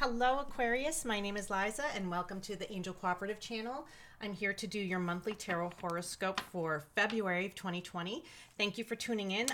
Hello Aquarius, my name is Liza and welcome to the Angel Cooperative channel. I'm here to do your monthly tarot horoscope for February of 2020. Thank you for tuning in.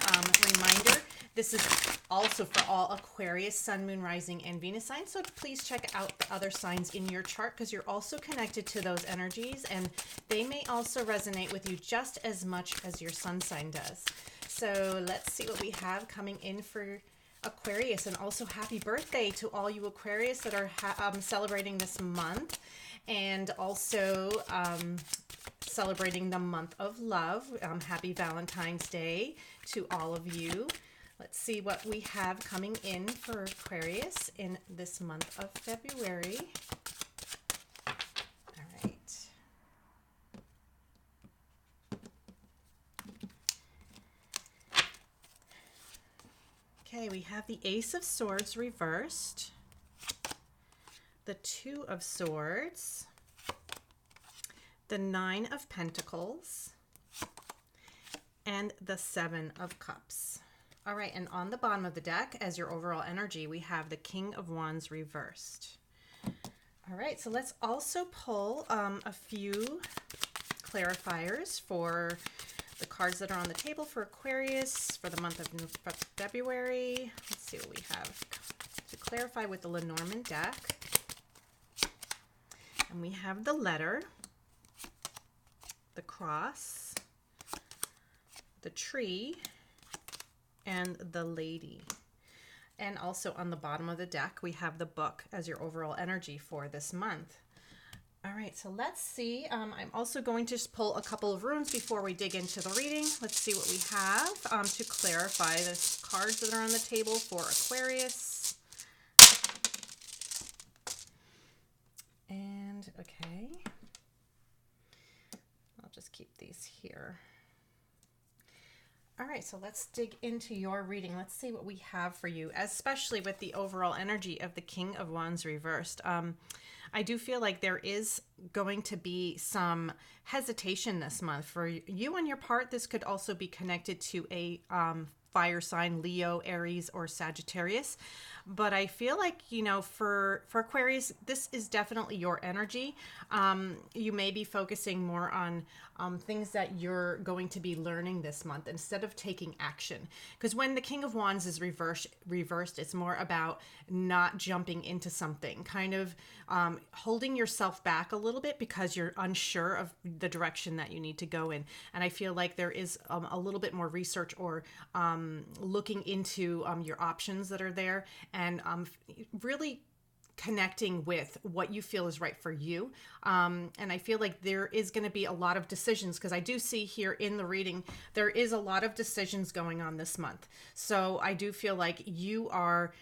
Reminder, this is also for all Aquarius, Sun, Moon, Rising, and Venus signs. So please check out the other signs in your chart because you're also connected to those energies and they may also resonate with you just as much as your sun sign does. So let's see what we have coming in for Aquarius, and also happy birthday to all you Aquarius that are celebrating this month, and also celebrating the month of love. Happy Valentine's Day to all of you. Let's see what we have coming in for Aquarius in this month of February. All right. Okay, we have the Ace of Swords reversed, the Two of Swords, the Nine of Pentacles, and the Seven of Cups. All right, and on the bottom of the deck, as your overall energy, we have the King of Wands reversed. All right, so let's also pull a few clarifiers for the cards that are on the table for Aquarius for the month of February. Let's see what we have to clarify with the Lenormand deck. And we have the letter, the cross, the tree, and the lady. And also on the bottom of the deck, we have the book as your overall energy for this month. All right, so let's see. I'm also going to just pull a couple of runes before we dig into the reading. Let's see what we have to clarify the cards that are on the table for Aquarius. And, okay. I'll just keep these here. All right, so let's dig into your reading. Let's see what we have for you, especially with the overall energy of the King of Wands reversed. I do feel like there is going to be some hesitation this month. For you on your part, this could also be connected to a fire sign, Leo, Aries, or Sagittarius. But I feel like, you know, for Aquarius, this is definitely your energy. You may be focusing more on things that you're going to be learning this month instead of taking action. Because when the King of Wands is reversed, it's more about not jumping into something, kind of holding yourself back a little bit because you're unsure of the direction that you need to go in. And I feel like there is a little bit more research or looking into your options that are there, and really connecting with what you feel is right for you. And I feel like there is going to be a lot of decisions, because I do see here in the reading, there is a lot of decisions going on this month. So I do feel like you are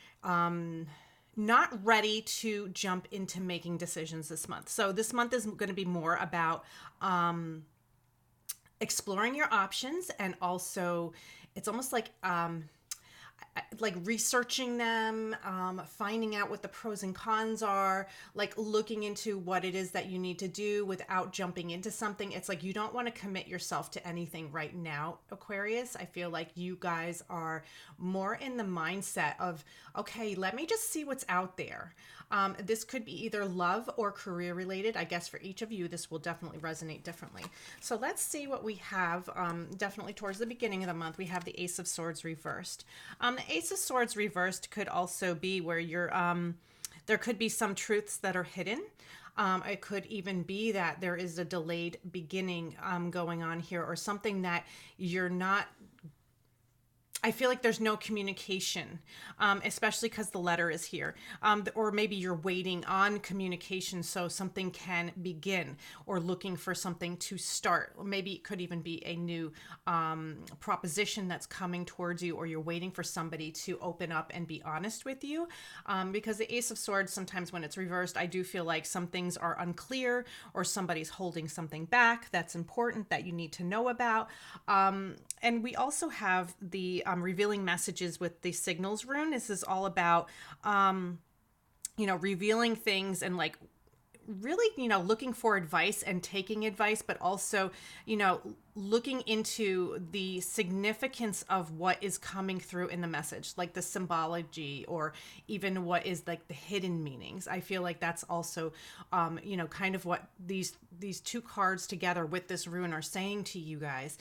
not ready to jump into making decisions this month. So this month is going to be more about exploring your options, and also it's almost like researching them, finding out what the pros and cons are, like looking into what it is that you need to do without jumping into something. It's like you don't want to commit yourself to anything right now, Aquarius. I feel like you guys are more in the mindset of, okay, let me just see what's out there. This could be either love or career related. I guess for each of you, this will definitely resonate differently. So let's see what we have. Definitely towards the beginning of the month, we have the Ace of Swords reversed. The Ace of Swords reversed could also be where you're, there could be some truths that are hidden. It could even be that there is a delayed beginning going on here, or something that you're not, I feel like there's no communication, especially because the letter is here. Or maybe you're waiting on communication so something can begin, or looking for something to start. Or maybe it could even be a new proposition that's coming towards you, or you're waiting for somebody to open up and be honest with you. Because the Ace of Swords, sometimes when it's reversed, I do feel like some things are unclear, or somebody's holding something back that's important that you need to know about. And we also have the revealing messages with the signals rune. This is all about, revealing things and really, looking for advice and taking advice, but also, looking into the significance of what is coming through in the message, like the symbology, or even what is like the hidden meanings. I feel like that's also, kind of what these two cards together with this rune are saying to you guys.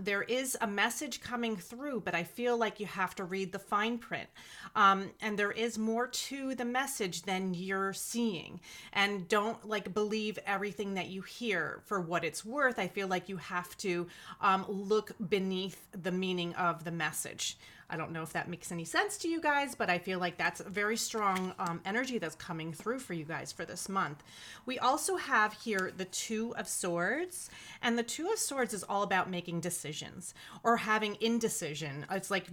There is a message coming through, but I feel like you have to read the fine print. And there is more to the message than you're seeing. And don't like believe everything that you hear for what it's worth. I feel like you have to look beneath the meaning of the message. I don't know if that makes any sense to you guys, but I feel like that's a very strong energy that's coming through for you guys for this month. We also have here the Two of Swords, and the Two of Swords is all about making decisions or having indecision. It's like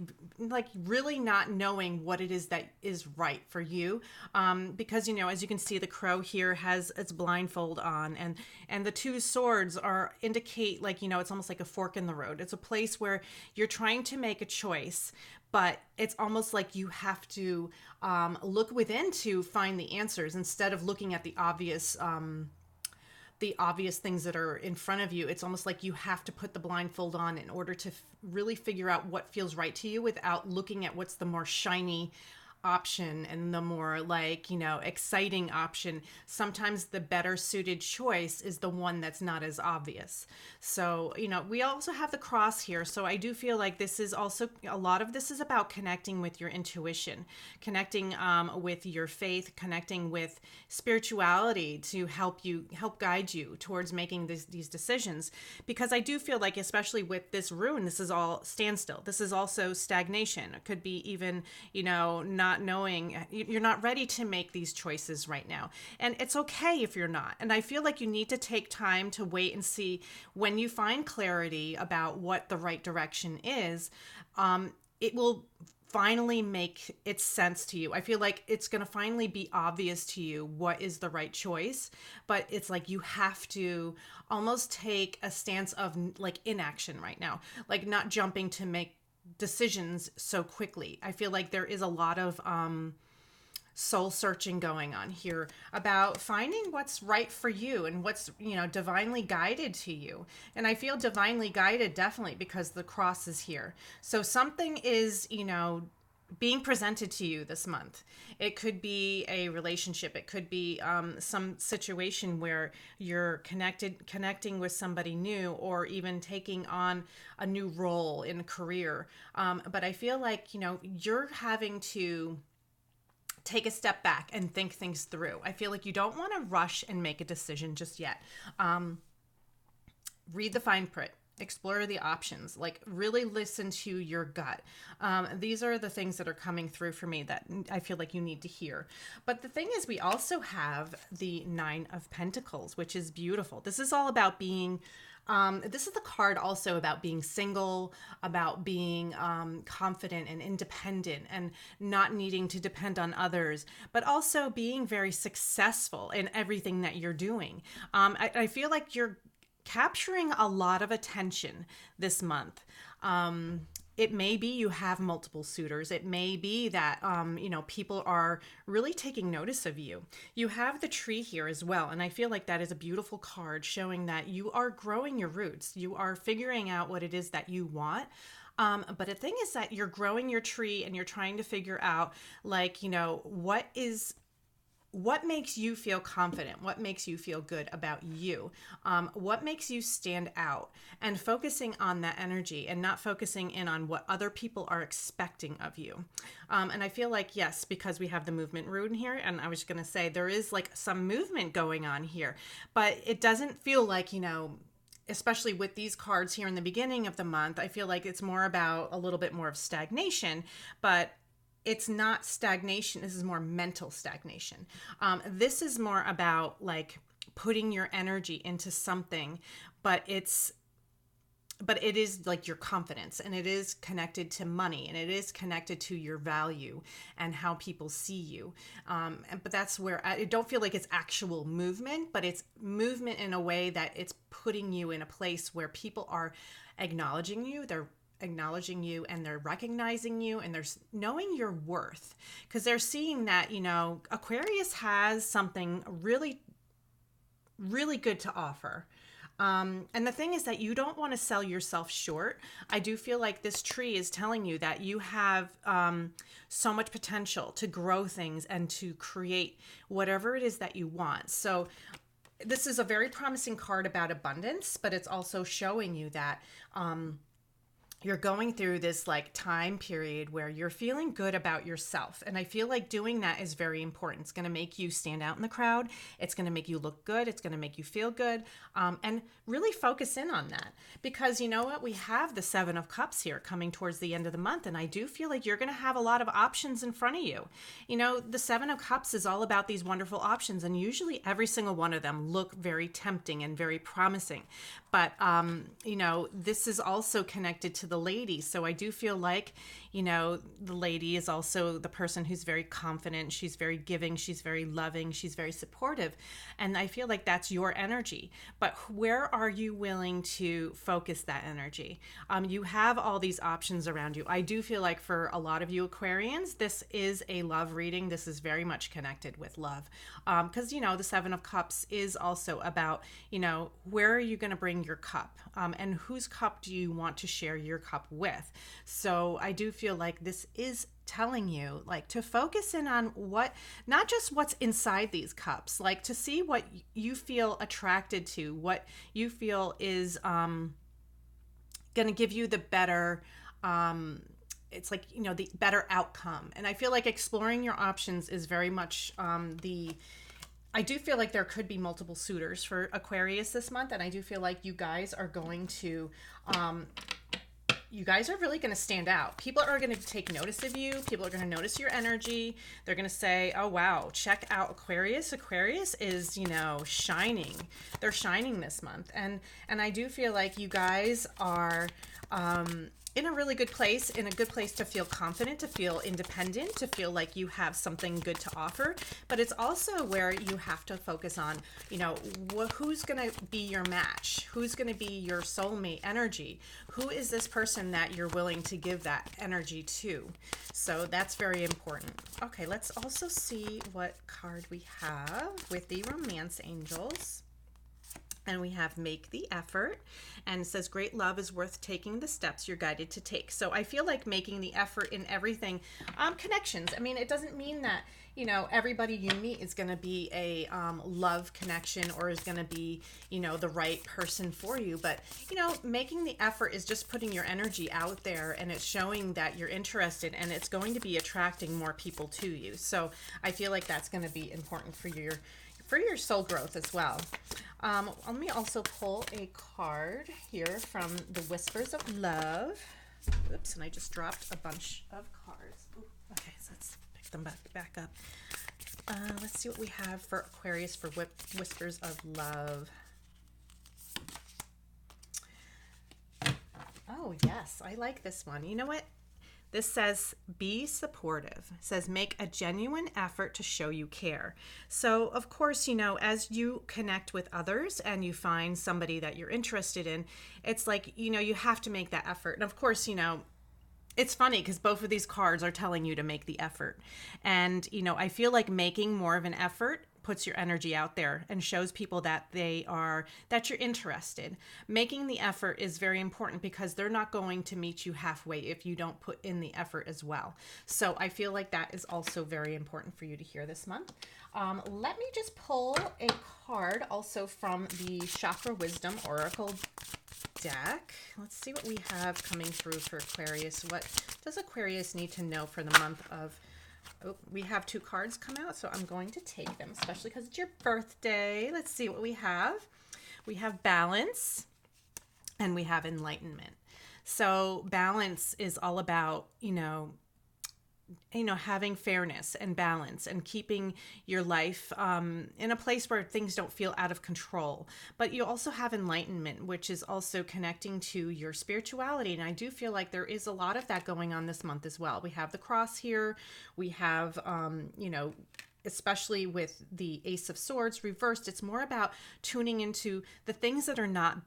really not knowing what it is that is right for you, because as you can see, the crow here has its blindfold on, and the Two Swords indicate it's almost like a fork in the road. It's a place where you're trying to make a choice, but it's almost like you have to look within to find the answers instead of looking at the obvious things that are in front of you. It's almost like you have to put the blindfold on in order to really figure out what feels right to you without looking at what's the more shiny option and the more exciting option. Sometimes the better suited choice is the one that's not as obvious. So we also have the cross here, so I do feel like this is also, a lot of this is about connecting with your intuition, connecting with your faith, connecting with spirituality to help guide you towards making these decisions. Because I do feel like, especially with this rune, this is all standstill. This is also stagnation. It could be even not knowing, you're not ready to make these choices right now, and it's okay if you're not. And I feel like you need to take time to wait and see. When you find clarity about what the right direction is, it will finally make its sense to you. I feel like it's going to finally be obvious to you what is the right choice, but it's like you have to almost take a stance of inaction right now, not jumping to make decisions so quickly. I feel like there is a lot of soul searching going on here about finding what's right for you and what's divinely guided to you. And I feel divinely guided definitely because the cross is here. So something is being presented to you this month. It could be a relationship. It could be some situation where you're connecting with somebody new, or even taking on a new role in a career. But I feel like, you're having to take a step back and think things through. I feel like you don't want to rush and make a decision just yet. Read the fine print. Explore the options, really listen to your gut. These are the things that are coming through for me that I feel like you need to hear. But the thing is, we also have the Nine of Pentacles, which is beautiful. This is all about being, this is the card also about being single, about being confident and independent and not needing to depend on others, but also being very successful in everything that you're doing. I feel like you're capturing a lot of attention this month. It may be you have multiple suitors. It may be that, people are really taking notice of you. You have the tree here as well. And I feel like that is a beautiful card showing that you are growing your roots. You are figuring out what it is that you want. But the thing is that you're growing your tree and you're trying to figure out what makes you feel confident? What makes you feel good about you? What makes you stand out? And focusing on that energy and not focusing in on what other people are expecting of you. And I feel like, yes, because we have the movement rune here, and I was going to say there is some movement going on here, but it doesn't feel like, especially with these cards here in the beginning of the month, I feel like it's more about a little bit more of stagnation, but it's not stagnation. This is more mental stagnation. This is more about putting your energy into something, but it is your confidence, and it is connected to money, and it is connected to your value and how people see you. But that's where I don't feel like it's actual movement, but it's movement in a way that it's putting you in a place where people are acknowledging you. They're acknowledging you, and they're recognizing you, and they're knowing your worth, because they're seeing that Aquarius has something really, really good to offer. And the thing is that you don't want to sell yourself short. I do feel like this tree is telling you that you have so much potential to grow things and to create whatever it is that you want. So this is a very promising card about abundance, but it's also showing you that you're going through this like time period where you're feeling good about yourself. And I feel like doing that is very important. It's going to make you stand out in the crowd. It's going to make you look good. It's going to make you feel good. And really focus in on that, because you know what? We have the Seven of Cups here coming towards the end of the month. And I do feel like you're going to have a lot of options in front of you. You know, the Seven of Cups is all about these wonderful options. And usually every single one of them look very tempting and very promising. But, you know, this is also connected to the lady. So I do feel like, you know, the lady is also the person who's very confident. She's very giving. She's very loving. She's very supportive. And I feel like that's your energy. But where are you willing to focus that energy? You have all these options around you. I do feel like for a lot of you Aquarians, this is a love reading. This is very much connected with love. Because, you know, the Seven of Cups is also about, you know, where are you going to bring your cup? And whose cup do you want to share your cup with? So I do feel like this is telling you like to focus in on what, not just what's inside these cups, like to see what you feel attracted to, what you feel is going to give you the better it's like, you know, the better outcome. And I feel like exploring your options is very much I do feel like there could be multiple suitors for Aquarius this month. And I do feel like you guys are going to, you guys are really going to stand out. People are going to take notice of you. People are going to notice your energy. They're going to say, oh, wow, check out Aquarius. Aquarius is, you know, shining. They're shining this month. And I do feel like you guys are, in a really good place, in a good place to feel confident, to feel independent, to feel like you have something good to offer. But it's also where you have to focus on, you know, who's going to be your match? Who's going to be your soulmate energy? Who is this person that you're willing to give that energy to? So that's very important. Okay, let's also see what card we have with the Romance Angels. And we have Make the Effort, and it says great love is worth taking the steps you're guided to take. So I feel like making the effort in everything, connections. I mean, it doesn't mean that, you know, everybody you meet is going to be a love connection or is going to be, you know, the right person for you. But, you know, making the effort is just putting your energy out there, and it's showing that you're interested, and it's going to be attracting more people to you. So I feel like that's going to be important for your soul growth as well. Let me also pull a card here from the Whispers of Love. Oops, and I just dropped a bunch of cards. Ooh, okay, so let's pick them back up. Let's see what we have for Aquarius for Whispers of Love. Oh, yes, I like this one. You know what? This says, be supportive. It says, make a genuine effort to show you care. So, of course, you know, as you connect with others and you find somebody that you're interested in, it's like, you know, you have to make that effort. And of course, you know, it's funny because both of these cards are telling you to make the effort. And, you know, I feel like making more of an effort puts your energy out there and shows people that that you're interested. Making the effort is very important because they're not going to meet you halfway if you don't put in the effort as well. So I feel like that is also very important for you to hear this month. Let me just pull a card also from the Chakra Wisdom Oracle deck. Let's see what we have coming through for Aquarius. What does Aquarius need to know for the month of... Oh, we have two cards come out, so I'm going to take them, especially because it's your birthday. Let's see what we have. We have Balance, and we have Enlightenment. So balance is all about, you know, having fairness and balance and keeping your life in a place where things don't feel out of control. But you also have enlightenment, which is also connecting to your spirituality. And I do feel like there is a lot of that going on this month as well. We have the cross here. We have, you know, especially with the Ace of Swords reversed, it's more about tuning into the things that are not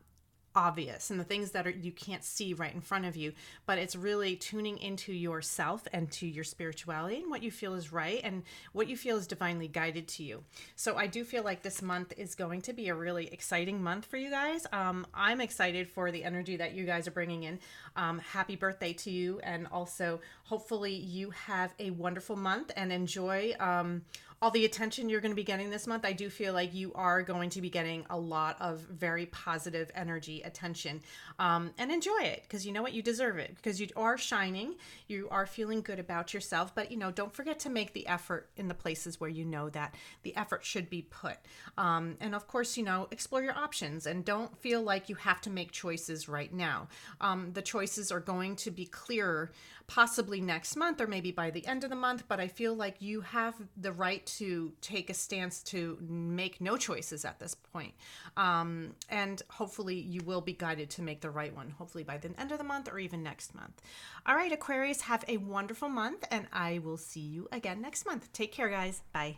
obvious and the things that you can't see right in front of you, but it's really tuning into yourself and to your spirituality and what you feel is right and what you feel is divinely guided to you. So I do feel like this month is going to be a really exciting month for you guys. I'm excited for the energy that you guys are bringing in. Happy birthday to you, and also hopefully you have a wonderful month and enjoy all the attention you're going to be getting this month. I do feel like you are going to be getting a lot of very positive energy, attention, and enjoy it, because you know what, you deserve it, because you are shining, you are feeling good about yourself. But don't forget to make the effort in the places where you know that the effort should be put. And of course, explore your options and don't feel like you have to make choices right now. The choices are going to be clearer possibly next month or maybe by the end of the month, but I feel like you have the right to take a stance to make no choices at this point. And hopefully you will be guided to make the right one, hopefully by the end of the month or even next month. All right, Aquarius, have a wonderful month, and I will see you again next month. Take care, guys. Bye.